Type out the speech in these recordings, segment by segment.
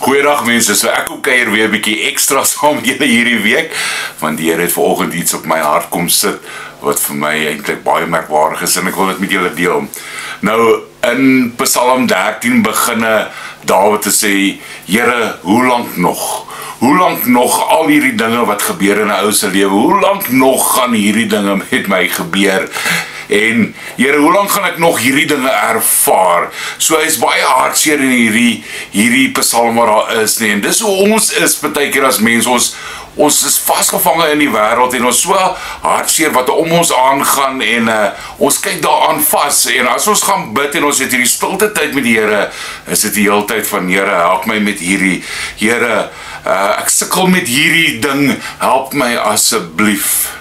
Goeiedag mense, so ek kom kuier weer 'n bietjie ekstra saam met julle hierdie week, want die Here het vanoggend iets op my hart kom sit, wat vir my eintlik baie merkwaardig is, en ek wil dit met julle deel. Nou, in Psalm 13 beginne Dawid te sê, Here, hoe lank nog? Hoe lank nog al hierdie dinge wat gebeur in 'n ou se lewe? Hoe lank nog gaan hierdie dinge met my gebeur? En Here, hoe lank gaan ek nog hierdie dinge ervaar? So hy is baie hartseer in hierdie Psalm wat daar is, nee. En dis hoe ons is baie keer as mens, ons is vasgevange in die wêreld en ons so hartseer wat om ons aangaan en ons kyk daaraan vas. En as ons gaan bid en ons het hierdie stilte tyd met die Here, is dit die hele tyd van, Here, help my met hierdie. Here, ek sukkel met hierdie ding, help my asseblief.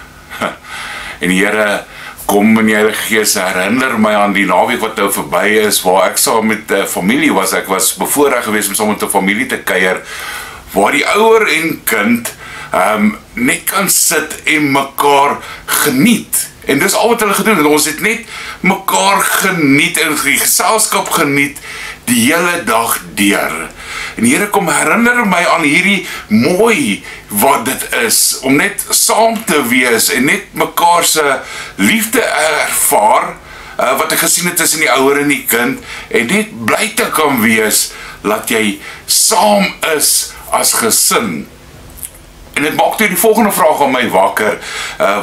En die Here, kom in die Heilige Gees, herinner my aan die naweek wat nou verby is, waar ek saam met familie was. Ek was bevoorreg geweest om saam met 'n familie te kuier, waar die ouer en kind net kan sit en mekaar geniet. En dis al wat hulle gedoen het. Ons het net mekaar geniet en die geselskap geniet die hele dag deur. En die Here kom herinner my aan hierdie mooi wat dit is, om net saam te wees en net mekaar se liefde ervaar, wat ek gesien het tussen die ouer en die kind, en net bly te kan wees, dat jy saam is as gesin. En dit maak toe die volgende vraag aan my wakker,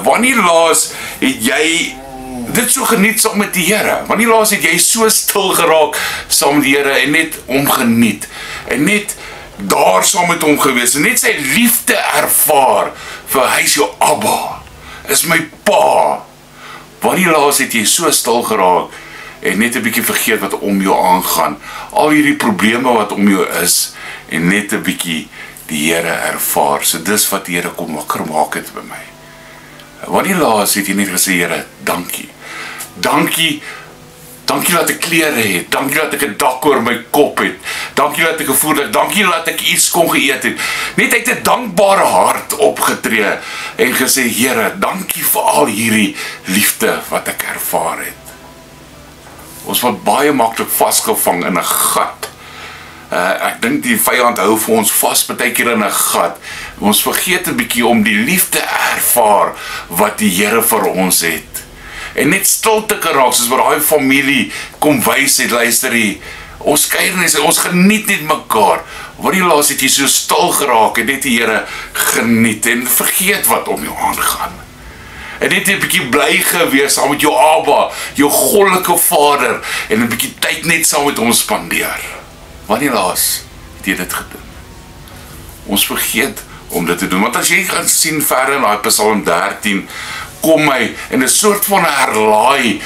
wanneer laas het jy dit so geniet saam met die Here? Wanneer laas het jy so stil geraak saam met die Here en net hom geniet, en net daar saam met hom gewees, en net sy liefde ervaar, vir hy is jou Abba, is my pa. Wanneer laas het jy so stil geraak, en net 'n bietjie vergeet wat om jou aangaan, al hierdie probleme wat om jou is, en net 'n bietjie die Here ervaar. So dis wat die Here kom wakker maak het by my. Wanneer laas het jy net gesê, Here, dankie. Dankie dat ek klere het, dankie dat ek 'n dak oor my kop het, dankie dat ek 'n voertuig, dankie dat ek iets kon geëet het. Net uit 'n dankbare hart opgetree en gesê, Here, dankie vir al hierdie liefde wat ek ervaar het. Ons word baie maklik vasgevang in 'n gat. Ek dink die vyand hou vir ons vas baie keer in 'n gat. Ons vergeet 'n bietjie om die liefde ervaar wat die Here vir ons het. En net stil te raak, soos wat daai familie kom wys het, luister hier, ons kuier net, ons geniet net mekaar. Wanneer laas het jy so stil geraak en net die Here geniet en vergeet wat om jou aangaan? En net 'n bietjie bly gewees saam met jou Abba, jou goddelike Vader, en 'n bietjie tyd net saam met hom spandeer. Wanneer laas het jy dit gedoen? Ons vergeet om dit te doen, want as jy gaan sien verder in daai Psalm 13, kom hy in 'n soort van herlaai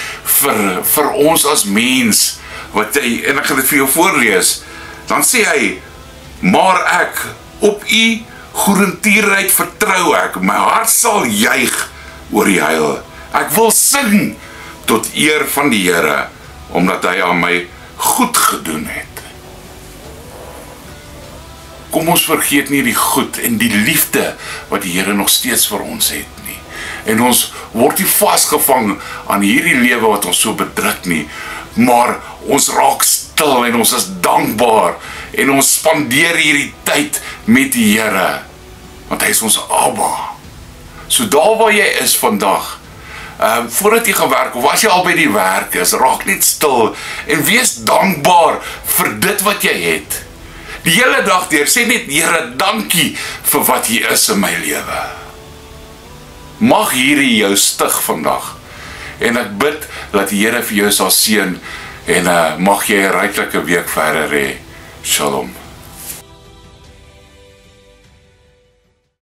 vir ons as mens, wat hy, en ek gaan dit vir jou voorlees, dan sê hy, maar ek, op u goedertierenheid vertrou ek, my hart sal juig oor die heil. Ek wil sing tot eer van die Here, omdat hy aan my goed gedoen het. Kom ons vergeet nie die goed en die liefde wat die Here nog steeds vir ons het nie. En ons word nie vasgevang aan hierdie lewe wat ons so bedruk nie, maar ons raak stil en ons is dankbaar en ons spandeer hierdie tyd met die Here, want hy is ons Abba. So daar waar jy is vandag, voordat jy gaan werk, of as jy al by die werk is, raak net stil en wees dankbaar vir dit wat jy het. Die hele dag deur, sê net, Here, dankie vir wat hier is in my lewe. Mag hierdie jou stig vandag, en ek bid dat die Here vir jou sal seën, en mag jy 'n ryklike week verder hê. Shalom.